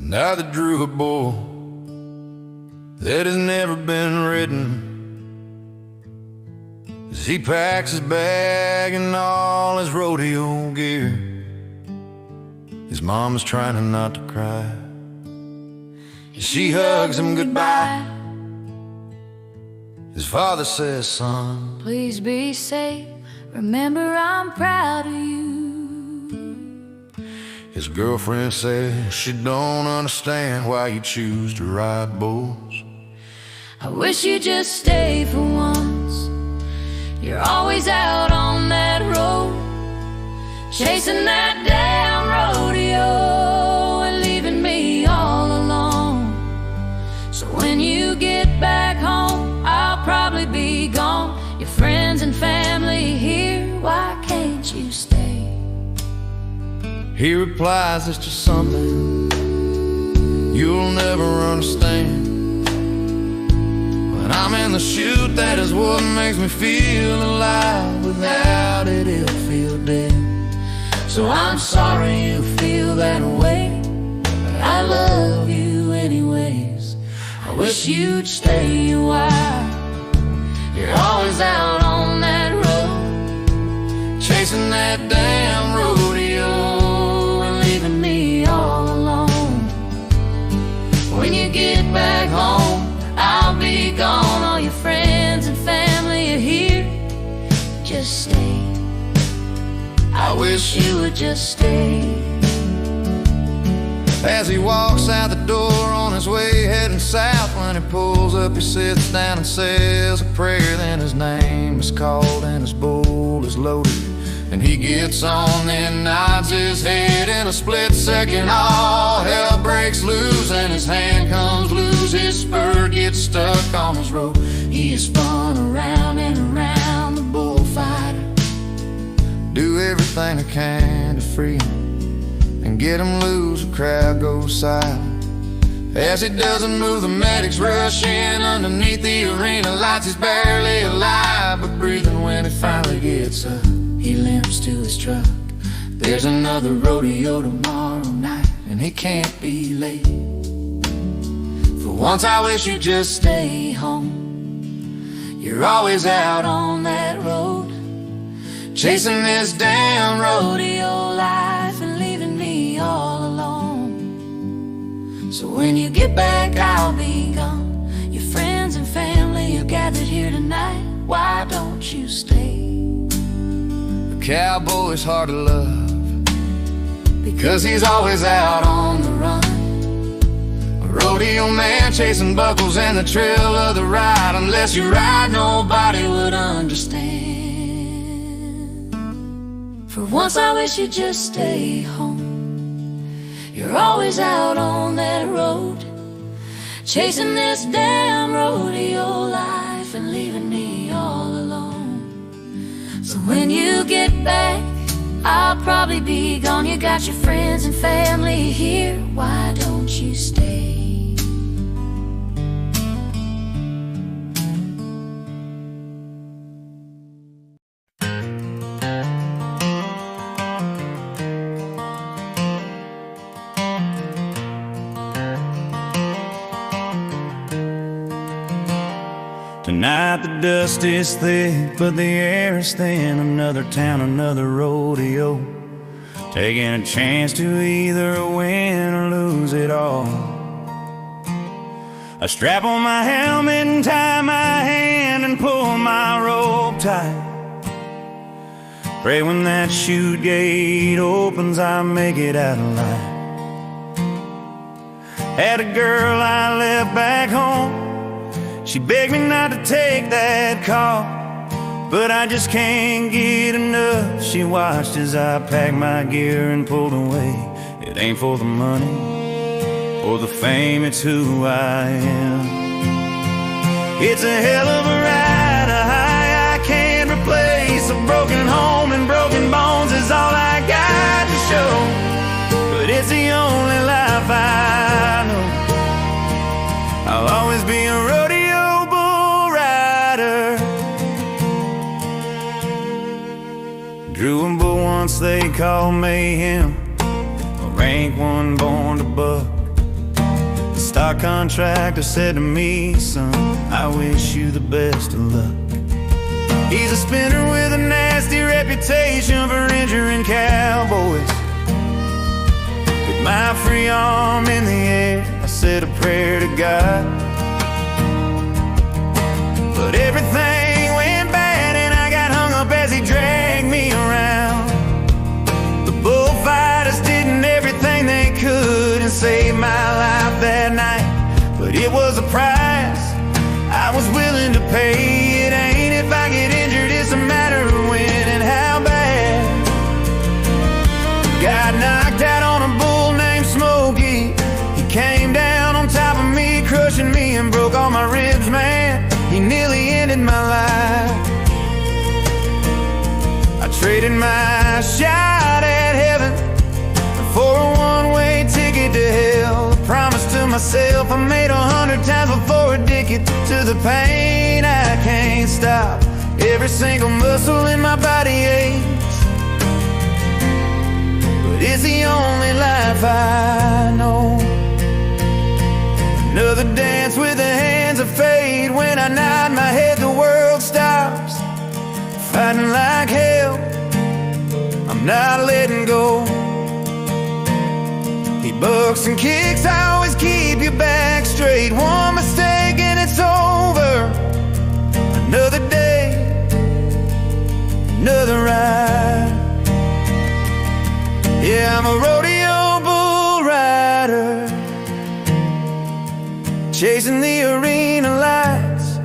Now that drew a bull that has never been ridden, as he packs his bag and all his rodeo gear. His mama's trying not to cry as she hugs him goodbye. His father says, son, please be safe. Remember, I'm proud of you. His girlfriend says she don't understand why you choose to ride bulls. I wish you'd just stay for once. You're always out on that road, chasing that damn rodeo and leaving me all alone. So when you get back home, I'll probably be gone. Your friends and family here, why can't you stay? He replies, it's just something you'll never understand. When I'm in the chute, that is what makes me feel alive. Without it, it'll feel dead. So I'm sorry you feel that way, but I love you anyways. I wish you'd stay a while. You're always out on that road, chasing that damn rodeo and leaving me all alone. When you get back home, I'll be gone. All your friends and family are here. Just stay. I wish you would just stay. As he walks out the door on his way heading south, when he pulls up he sits down and says a prayer. Then his name is called and his bull is loaded, and he gets on and nods his head. In a split second all hell breaks loose and his hand comes loose. His spur gets stuck on his rope. He is spun around and around the bullfighter. Do everything I can to free him and get him loose. The crowd goes silent as he doesn't move. The medics rush in underneath the arena lights. He's barely alive but breathing. When he finally gets up, he limps to his truck. There's another rodeo tomorrow night and he can't be late. For once I wish you'd just stay home. You're always out on that road, chasing this damn rodeo life and leaving me all alone. So when you get back, I'll be gone. Your friends and family are gathered here tonight. Why don't you stay? The cowboy's hard to love because he's always out on the run. A rodeo man chasing buckles and the trail of the ride. Unless you ride, nobody would understand. For once I wish you'd just stay home. You're always out on that road, chasing this damn rodeo life and leaving me all alone. So when you get back, I'll probably be gone. You got your friends and family here. Why don't you stay? Tonight the dust is thick, but the air is thin. Another town, another rodeo, taking a chance to either win or lose it all. I strap on my helmet and tie my hand and pull my rope tight. Pray when that chute gate opens I make it out alive. Had a girl I left back home. She begged me not to take that call, but I just can't get enough. She watched as I packed my gear and pulled away. It ain't for the money or the fame, it's who I am. It's a hell of a ride, a high I can't replace. A broken home and broken bones is all I got to show, but it's the only life I know. I'll always be a rodeo drew and bull once they called mayhem, a rank one born to buck. Our contractor said to me, son, I wish you the best of luck. He's a spinner with a nasty reputation for injuring cowboys. With my free arm in the air, I said a prayer to God. But everything went bad and I got hung up as he dragged me around. The bullfighters did everything they could and saved my life that night. But it was a price I was willing to pay. It ain't if I get injured, it's a matter of when and how bad. Got knocked out on a bull named Smokey. He came down on top of me, crushing me and broke all my ribs, man. He nearly ended my life. I traded my shot at heaven for a one-way ticket to hell. A promise to myself I made 100 times before addicted to the pain I can't stop. Every single muscle in my body aches, but it's the only life I know. Another dance with the hands of fate. When I nod my head, the world stops. Fighting like hell, I'm not letting go. He bucks and kicks, I always keep your back straight. One mistake and it's over. Another day, another ride. Yeah, I'm a rodeo bull rider, chasing the arena lights,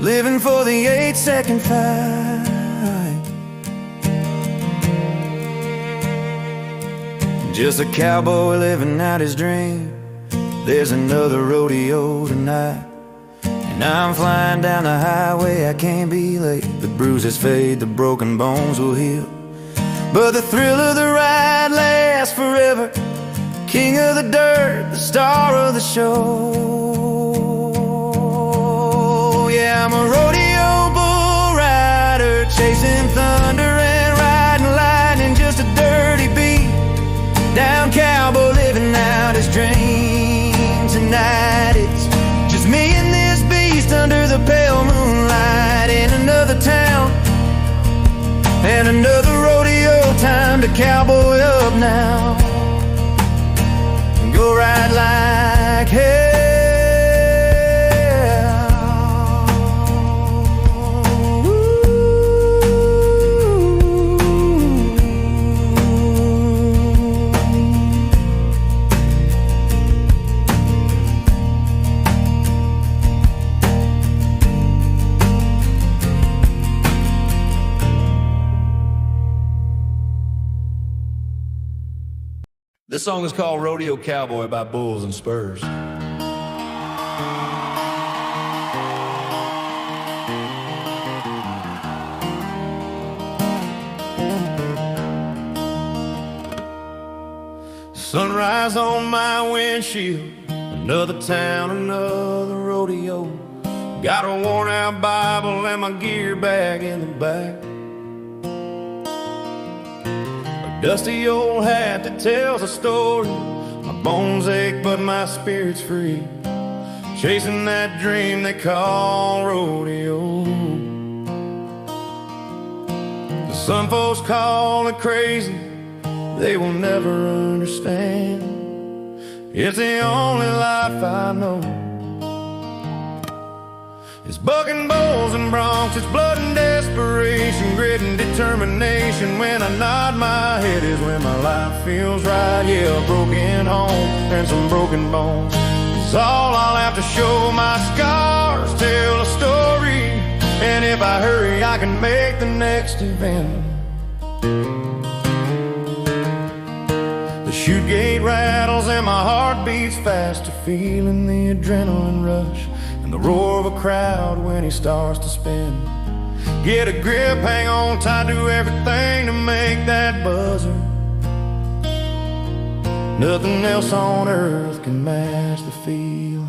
living for the 8-second fight. Just a cowboy living out his dream. There's another rodeo tonight, and I'm flying down the highway, I can't be late. The bruises fade, the broken bones will heal, but the thrill of the ride lasts forever. King of the dirt, the star of the show. Yeah, I'm a rodeo bull rider, chasing thunder and riding lightning. Just a dirty beat, down cowboy living out his dream. Tonight it's just me and this beast under the pale moonlight, in another town and another rodeo. Time to cowboy up now, go ride like hell. This song is called Rodeo Cowboy by Bulls and Spurs. Sunrise on my windshield, another town, another rodeo. Got a worn out Bible and my gear bag in the back. Dusty old hat that tells a story. My bones ache but my spirit's free, chasing that dream they call rodeo. The some folks call it crazy, they will never understand. It's the only life I know. It's bucking bulls and broncs, it's blood and desperation, grit and determination. When I nod my head is when my life feels right. Yeah, a broken home and some broken bones is all I'll have to show. My scars tell a story, and if I hurry I can make the next event. The chute gate rattles and my heart beats faster, feeling the adrenaline rush and the roar of a crowd when he starts to spin. Get a grip, hang on tight, do everything to make that buzzer. Nothing else on earth can match the feeling.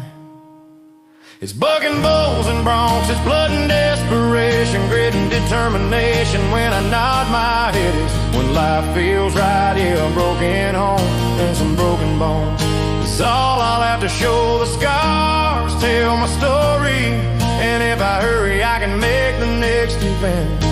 It's bucking bulls and broncs, it's blood and desperation, grit and determination. When I nod my head is when life feels right. Yeah, a broken home and some broken bones, it's all I'll have to to show the scars, tell my story. And if I hurry, I can make the next event.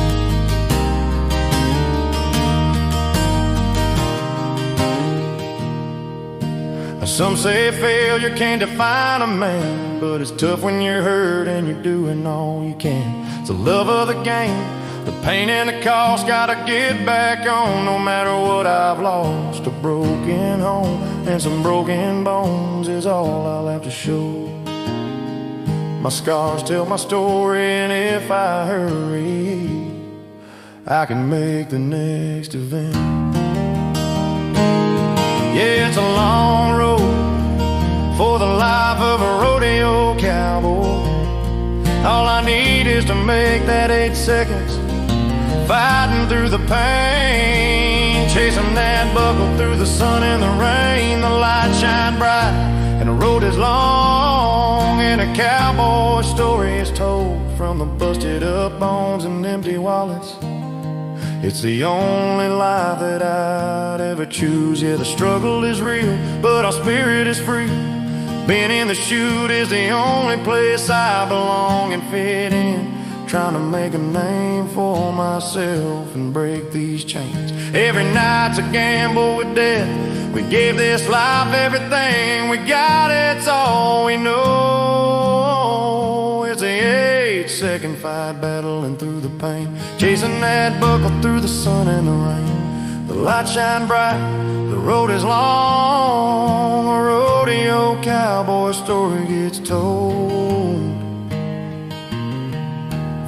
Some say failure can't define a man, but it's tough when you're hurt and you're doing all you can. It's the love of the game, the pain and the cost. Gotta get back on, no matter what I've lost. A broken home and some broken bones is all I'll have to show. My scars tell my story, and if I hurry, I can make the next event. Yeah, it's a long road for the life of a rodeo cowboy. All I need is to make that 8 seconds, fighting through the pain, chasing that buckle through the sun and the rain. The lights shine bright and the road is long, and a cowboy story is told from the busted up bones and empty wallets. It's the only life that I'd ever choose. Yeah, the struggle is real, but our spirit is free. Being in the chute is the only place I belong and fit in. Trying to make a name for myself and break these chains. Every night's a gamble with death. We gave this life everything we got. It's all we know. It's the 8-second fight, battling through the pain, chasing that buckle through the sun and the rain. The lights shine bright, the road is long. A rodeo cowboy story gets told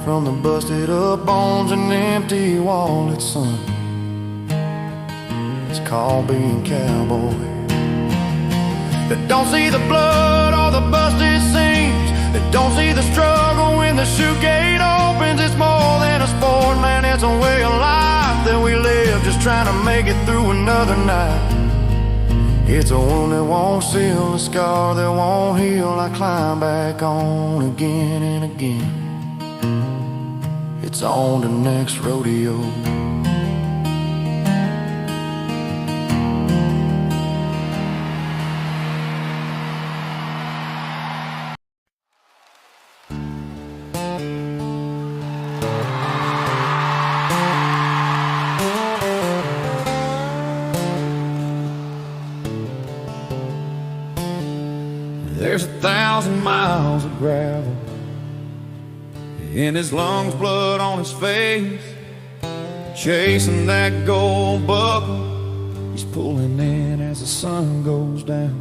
from the busted up bones and empty wallets, son. It's called being cowboy. That don't see the blood or the busted seams, that don't see the struggle when the chute gate opens. It's more than a sport, man, it's a way of life that we live, just trying to make it through another night. It's a wound that won't seal, a scar that won't heal. I climb back on again and again. It's on the next rodeo. There's 1,000 miles of gravel in his lungs, blood on his face, chasing that gold buckle. He's pulling in as the sun goes down.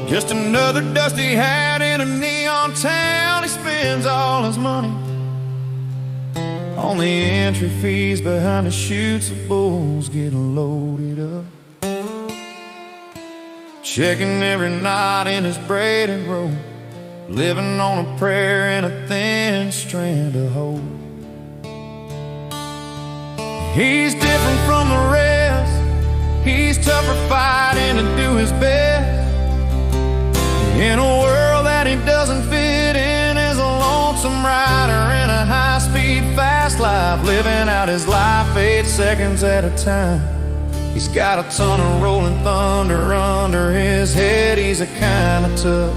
Just another dusty hat in a neon town. He spends all his money on the entry fees behind the chutes of bulls getting loaded up, checking every knot in his braided rope, living on a prayer and a thin strand of hope. He's different from the rest. He's tougher fighting to do his best. In a world that he doesn't fit in, is a lonesome rider in a high-speed fast life, living out his life 8 seconds at a time. He's got a ton of rolling thunder under his head. He's a kind of tough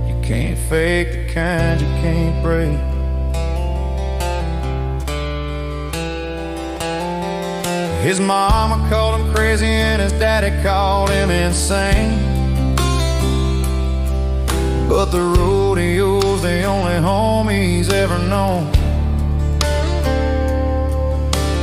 you can't fake, the kind you can't break. His mama called him crazy and his daddy called him insane, but the rodeo's the only home he's ever known.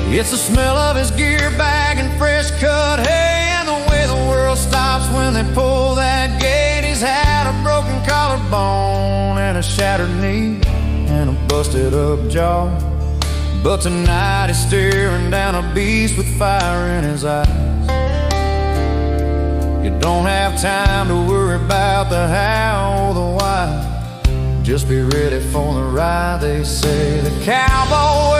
It's the smell of his gear bag and fresh cut hay, and the way the world stops when they pull that gate. He's had a broken collarbone and a shattered knee and a busted up jaw, but tonight he's staring down a beast with fire in his eyes. You don't have time to worry about the how or the why, just be ready for the ride. They say the cowboy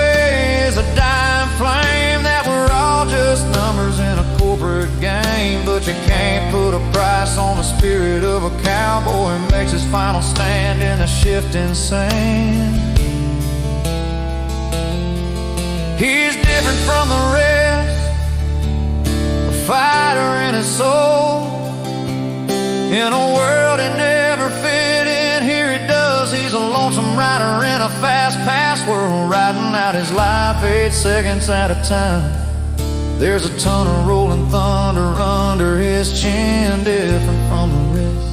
is a dying flame, that we're all just numbers in a corporate game, but you can't put a price on the spirit of a cowboy who makes his final stand in the shifting sand. He's different from the rest, a fighter in his soul, in a world a fast-paced world, riding out his life 8 seconds at a time. There's a ton of rolling thunder under his chin, different from the rest.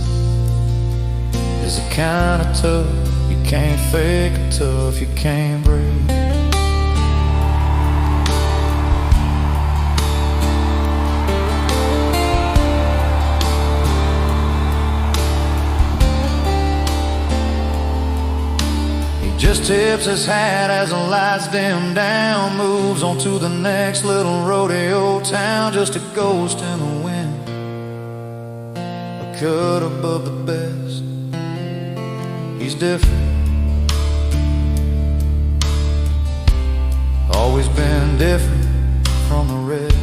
Is it kinda tough? You can't fake it tough, you can't break. Just tips his hat as the lights dim down, moves on to the next little rodeo town. Just a ghost in the wind, a cut above the best. He's different, always been different from the rest.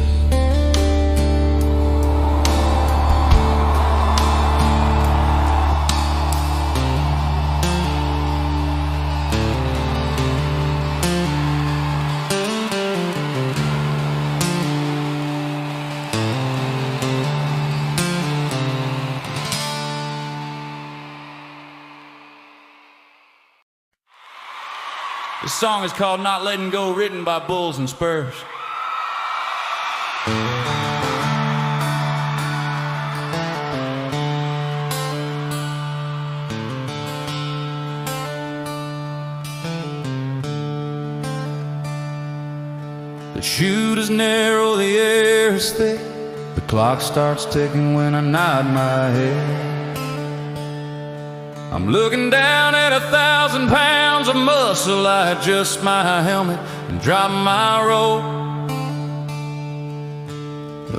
This song is called Not Letting Go, written by Bulls and Spurs. The chute is narrow, the air is thick. The clock starts ticking when I nod my head. I'm looking down at 1,000 pounds of muscle. I adjust my helmet and drop my rope.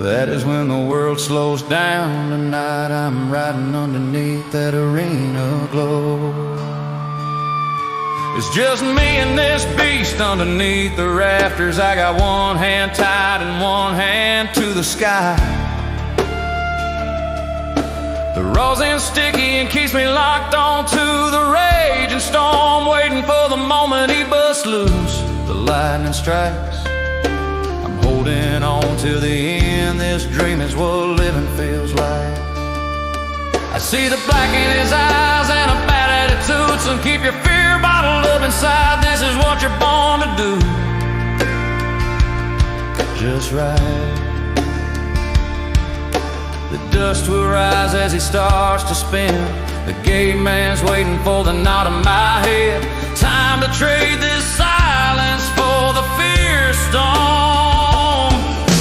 That is when the world slows down. Tonight I'm riding underneath that arena glow. It's just me and this beast underneath the rafters. I got one hand tied and one hand to the sky. The rosin's sticky and keeps me locked on to the raging storm, waiting for the moment he busts loose. The lightning strikes, I'm holding on till the end. This dream is what living feels like. I see the black in his eyes and a bad attitude. So keep your fear bottled up inside. This is what you're born to do. Just right. The dust will rise as he starts to spin. The gate man's waiting for the nod of my head. Time to trade this silence for the fierce storm.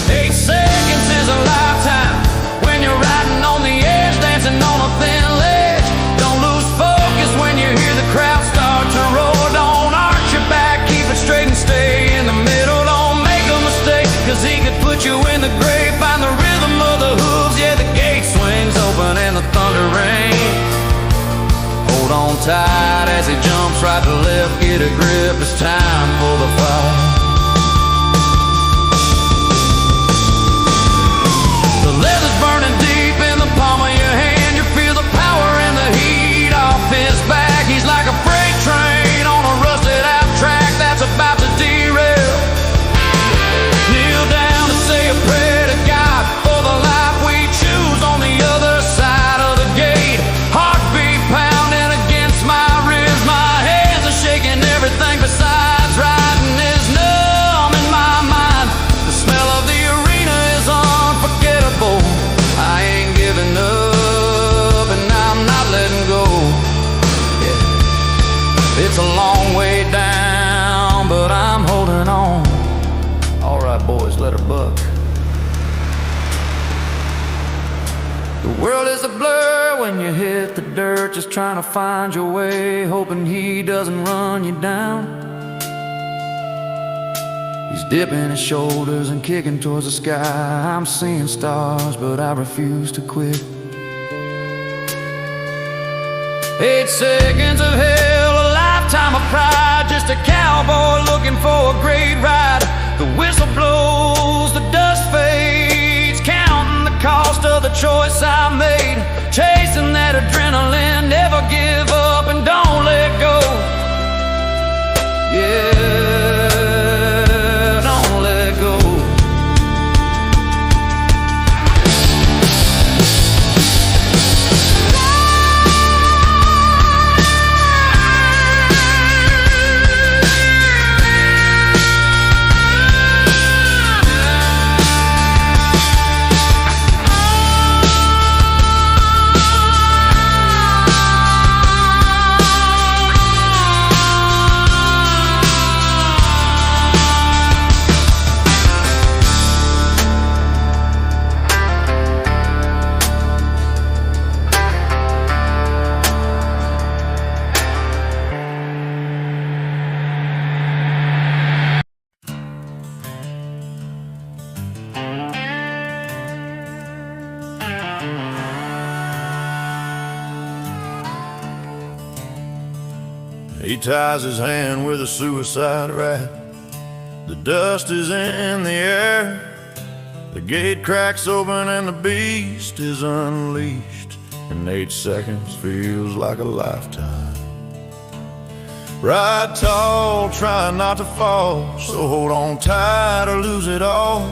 8 seconds is a lifetime when you're riding on the edge, dancing on a thin ledge. Don't lose focus when you hear the crowd start to roar. Don't arch your back, keep it straight and stay in the middle. Don't make a mistake, cause he could put you in the grave. Find the rhythm of the hooves, yeah, the gate swings open and the thunder rains. Hold on tight as he jumps right to left. Get a grip, it's time for the fight. The leather's burning deep in the palm of your hand. You feel the power and the heat off his back. He's like a freight train on a rusted out track that's about to derail. Kneel down to say a prayer to God for the life we choose on the other side of the gate. Heartbeat pounding against my ribs. My hands are shaking, everything besides riding is numb in my mind. The smell of the arena is unforgettable. I ain't giving up and I'm not letting go. Yeah. It's a long way down, but I'm holding on. All right, boys, let her buck. The world is a blur when you hit the dirt, just trying to find your way, hoping he doesn't run you down. He's dipping his shoulders and kicking towards the sky. I'm seeing stars, but I refuse to quit. 8 seconds of hell, a lifetime of pride. Just a cowboy looking for a great ride. The whistle blows, the dust fades, counting the cost of the choice I made. Chasing that adrenaline, never give up and don't let go. Yeah, don't let go. He ties his hand with a suicide rat. The dust is in the air. The gate cracks open and the beast is unleashed. And 8 seconds feels like a lifetime. Ride tall, try not to fall, so hold on tight or lose it all.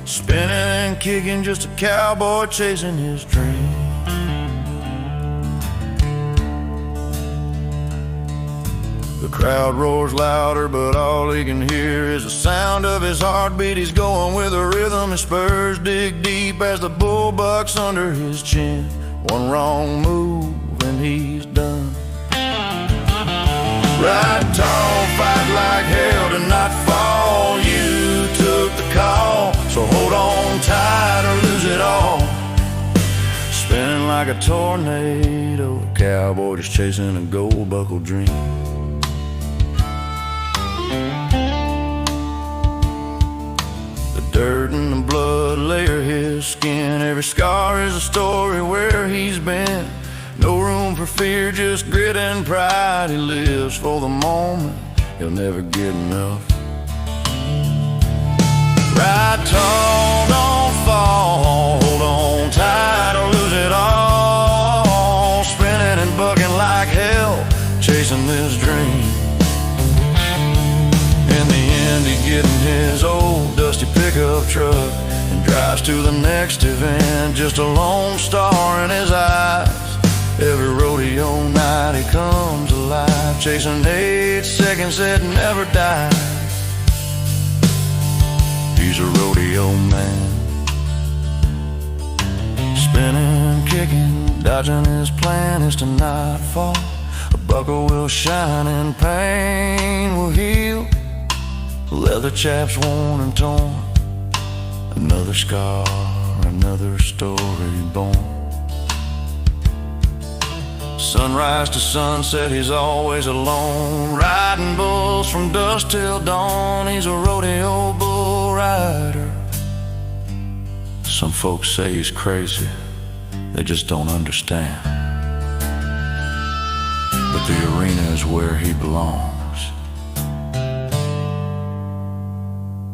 Spinning and kicking, just a cowboy chasing his dream. The crowd roars louder, but all he can hear is the sound of his heartbeat. He's going with a rhythm, his spurs dig deep as the bull bucks under his chin. One wrong move and he's done. Ride tall, fight like hell to not fall. You took the call, so hold on tight or lose it all. Spinning like a tornado, a cowboy just chasing a gold buckle dream. The dirt and the blood layer his skin. Every scar is a story where he's been. No room for fear, just grit and pride. He lives for the moment, he'll never get enough. Ride tall, don't fall. Hold on tight or lose it all. Spinning and bucking like hell, chasing this dream. In the end, he's getting his old dusty pickup truck and drives to the next event, just a lone star in his eyes. Every rodeo night he comes alive, chasing 8 seconds that never die. He's a rodeo man, spinning, kicking, dodging. His plan is to not fall. A buckle will shine and pain will heal. Leather chaps worn and torn, another scar, another story born. Sunrise to sunset, he's always alone, riding bulls from dusk till dawn. He's a rodeo bull rider. Some folks say he's crazy, they just don't understand. But the arena is where he belongs,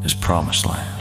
his promised land.